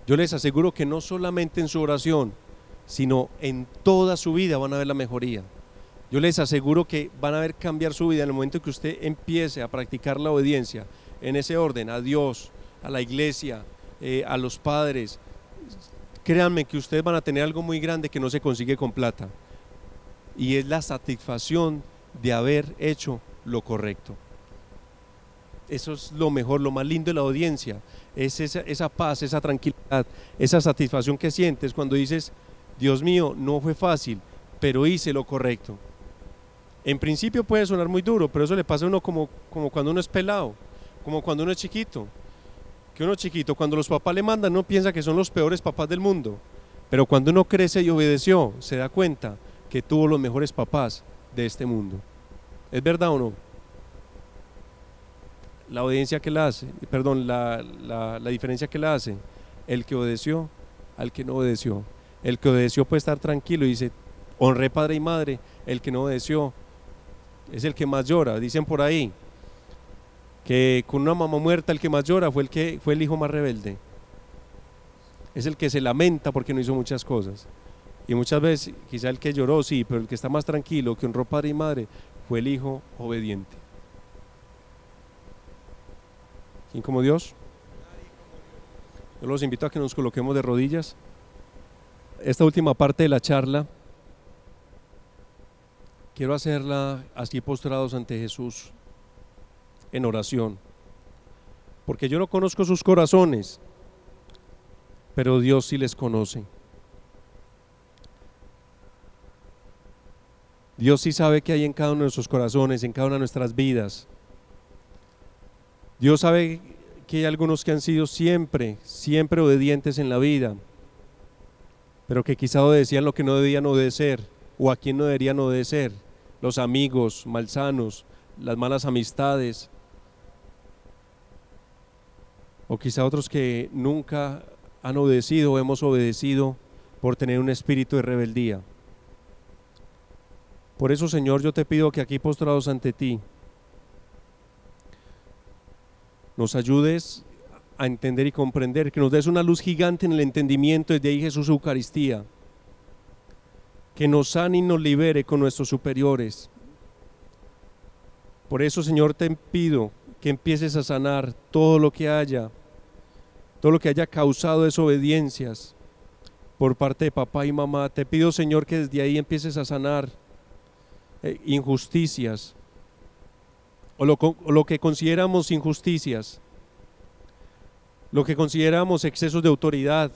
Yo les aseguro que no solamente en su oración, sino en toda su vida van a ver la mejoría. Yo les aseguro que van a ver cambiar su vida en el momento que usted empiece a practicar la obediencia en ese orden, a Dios, a la iglesia, a los padres. Créanme que ustedes van a tener algo muy grande que no se consigue con plata, y es la satisfacción de haber hecho lo correcto. Eso es lo mejor, lo más lindo de la obediencia, es esa paz, esa tranquilidad, esa satisfacción que sientes cuando dices, Dios mío, no fue fácil, pero hice lo correcto. En principio puede sonar muy duro, pero eso le pasa a uno como cuando uno es pelado, como cuando uno es chiquito. Que uno chiquito, cuando los papás le mandan, no piensa que son los peores papás del mundo, pero cuando uno crece y obedeció, se da cuenta que tuvo los mejores papás de este mundo. ¿Es verdad o no? La obediencia que la hace, perdón, la diferencia que la hace, el que obedeció al que no obedeció. El que obedeció puede estar tranquilo y dice, honré padre y madre. El que no obedeció es el que más llora. Dicen por ahí que con una mamá muerta el que más llora fue el hijo más rebelde. Es el que se lamenta porque no hizo muchas cosas. Y muchas veces, quizá el que lloró sí, pero el que está más tranquilo, que honró padre y madre, fue el hijo obediente. ¿Quién como Dios? Yo los invito a que nos coloquemos de rodillas. Esta última parte de la charla quiero hacerla así postrados ante Jesús en oración, porque yo no conozco sus corazones, pero Dios sí les conoce. Dios sí sabe qué hay en cada uno de nuestros corazones, en cada una de nuestras vidas. Dios sabe que hay algunos que han sido siempre obedientes en la vida, pero que quizá obedecían lo que no debían obedecer, o a quien no deberían obedecer, los amigos malsanos, las malas amistades, o quizá otros que nunca han obedecido o hemos obedecido por tener un espíritu de rebeldía. Por eso, Señor, yo te pido que aquí postrados ante ti nos ayudes a entender y comprender, que nos des una luz gigante en el entendimiento desde ahí, Jesús, Eucaristía, que nos sane y nos libere con nuestros superiores. Por eso, Señor, te pido que empieces a sanar todo lo que haya causado desobediencias por parte de papá y mamá. Te pido, Señor, que desde ahí empieces a sanar injusticias, o lo que consideramos injusticias, lo que consideramos excesos de autoridad.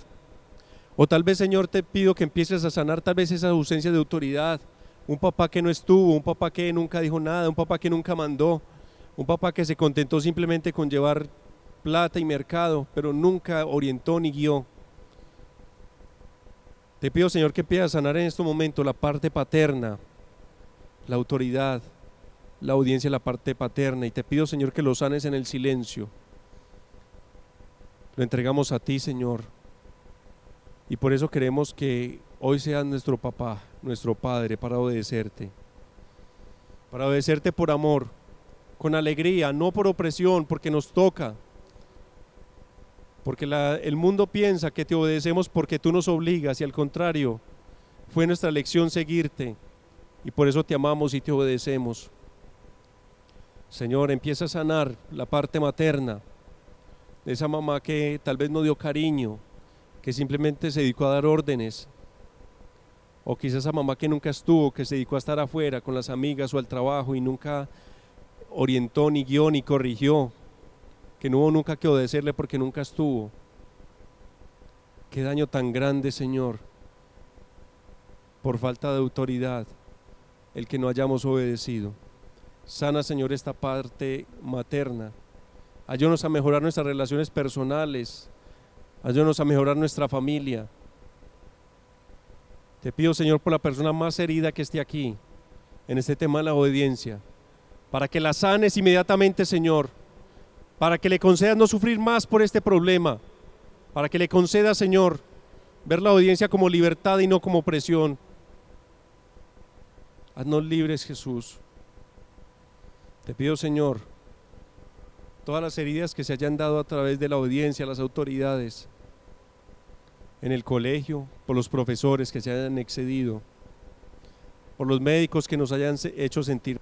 O tal vez, Señor, te pido que empieces a sanar tal vez esa ausencia de autoridad. Un papá que no estuvo, un papá que nunca dijo nada, un papá que nunca mandó, un papá que se contentó simplemente con llevar plata y mercado, pero nunca orientó ni guió. Te pido, Señor, que pidas sanar en este momento la parte paterna, la autoridad, la audiencia, la parte paterna, y te pido, Señor, que lo sanes en el silencio. Lo entregamos a ti, Señor, y por eso queremos que hoy seas nuestro papá, nuestro padre, para obedecerte por amor, con alegría, no por opresión, porque nos toca, porque el mundo piensa que te obedecemos porque tú nos obligas, y al contrario, fue nuestra elección seguirte, y por eso te amamos y te obedecemos. Señor, empieza a sanar la parte materna, de esa mamá que tal vez no dio cariño, que simplemente se dedicó a dar órdenes, o quizás esa mamá que nunca estuvo, que se dedicó a estar afuera con las amigas o al trabajo y nunca orientó, ni guió, ni corrigió, que no hubo nunca que obedecerle porque nunca estuvo. Qué daño tan grande, Señor, por falta de autoridad, el que no hayamos obedecido. Sana, Señor, esta parte materna. Ayúdanos a mejorar nuestras relaciones personales, ayúdanos a mejorar nuestra familia. Te pido, Señor, por la persona más herida que esté aquí, en este tema de la obediencia, para que la sanes inmediatamente, Señor, para que le concedas no sufrir más por este problema, para que le concedas, Señor, ver la obediencia como libertad y no como presión. Haznos libres, Jesús. Te pido, Señor, todas las heridas que se hayan dado a través de la obediencia a las autoridades, en el colegio, por los profesores que se hayan excedido, por los médicos que nos hayan hecho sentir,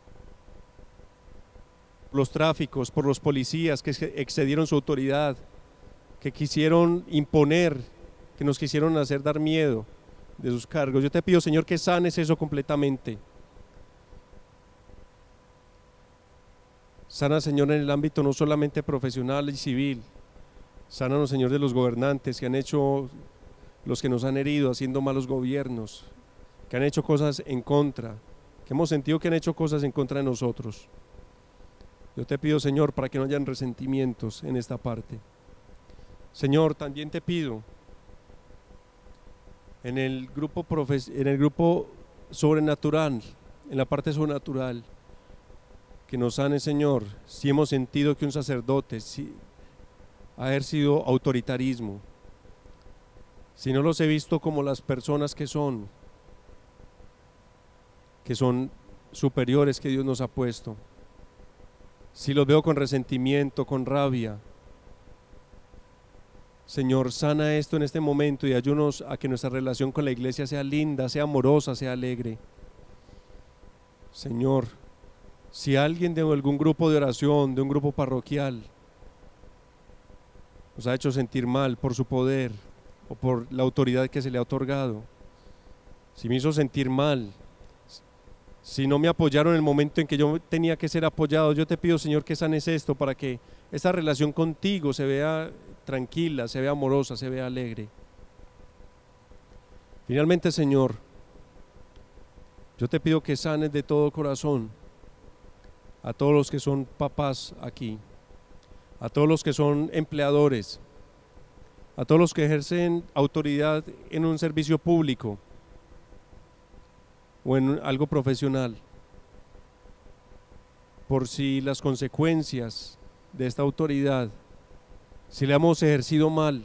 por los tráficos, por los policías que excedieron su autoridad, que quisieron imponer, que nos quisieron hacer dar miedo de sus cargos. Yo te pido, Señor, que sanes eso completamente. Sana, Señor, en el ámbito no solamente profesional y civil. Sánanos, Señor, de los gobernantes que han hecho, los que nos han herido haciendo malos gobiernos, que han hecho cosas en contra, que hemos sentido que han hecho cosas en contra de nosotros. Yo te pido, Señor, para que no hayan resentimientos en esta parte. Señor, también te pido en el grupo sobrenatural, en la parte sobrenatural, que nos sane, Señor, si hemos sentido que un sacerdote ha ejercido autoritarismo, si no los he visto como las personas que son superiores que Dios nos ha puesto, si los veo con resentimiento, con rabia. Señor, sana esto en este momento y ayúdanos a que nuestra relación con la iglesia sea linda, sea amorosa, sea alegre. Señor, si alguien de algún grupo de oración, de un grupo parroquial, nos ha hecho sentir mal por su poder o por la autoridad que se le ha otorgado, si me hizo sentir mal, si no me apoyaron en el momento en que yo tenía que ser apoyado, yo te pido, Señor, que sanes esto para que esta relación contigo se vea tranquila, se vea amorosa, se vea alegre. Finalmente, Señor, yo te pido que sanes de todo corazón a todos los que son papás aquí, a todos los que son empleadores, a todos los que ejercen autoridad en un servicio público o en algo profesional, por si las consecuencias de esta autoridad, si la hemos ejercido mal,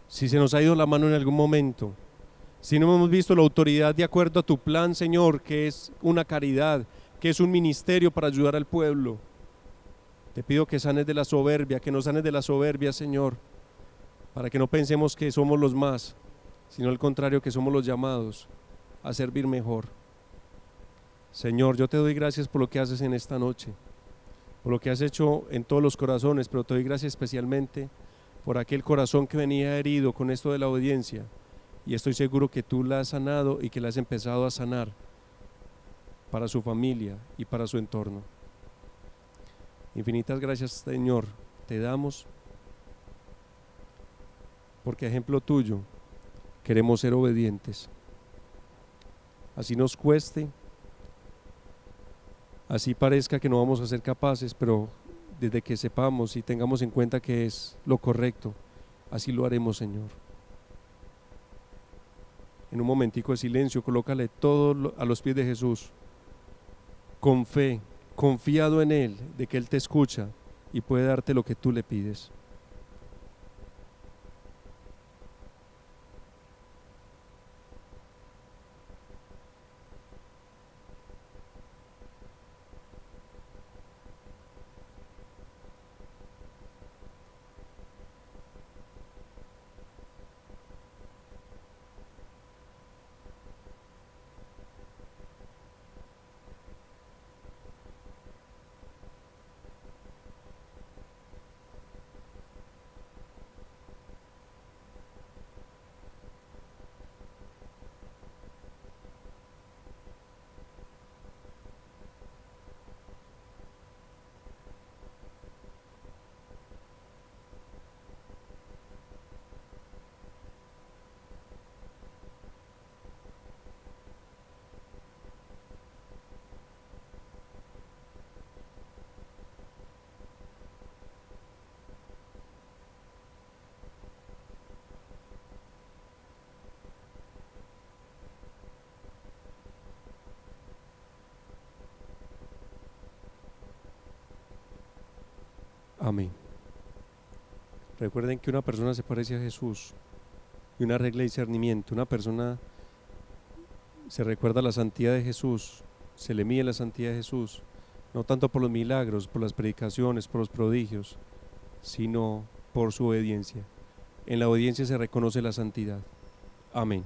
si se nos ha ido la mano en algún momento, si no hemos visto la autoridad de acuerdo a tu plan, Señor, que es una caridad, que es un ministerio para ayudar al pueblo. Te pido que sanes de la soberbia, que nos sanes de la soberbia, Señor, para que no pensemos que somos los más, sino al contrario, que somos los llamados a servir mejor. Señor, yo te doy gracias por lo que haces en esta noche, por lo que has hecho en todos los corazones, pero te doy gracias especialmente por aquel corazón que venía herido con esto de la obediencia, y estoy seguro que tú la has sanado y que la has empezado a sanar para su familia y para su entorno. Infinitas gracias, Señor, te damos, porque a ejemplo tuyo queremos ser obedientes. Así nos cueste, así parezca que no vamos a ser capaces, pero desde que sepamos y tengamos en cuenta que es lo correcto, así lo haremos, Señor. En un momentico de silencio, colócale todo a los pies de Jesús, con fe, confiado en Él, de que Él te escucha y puede darte lo que tú le pides. Amén. Recuerden que una persona se parece a Jesús y una regla de discernimiento. Una persona se recuerda la santidad de Jesús, se le mide la santidad de Jesús, no tanto por los milagros, por las predicaciones, por los prodigios, sino por su obediencia. En la obediencia se reconoce la santidad. Amén.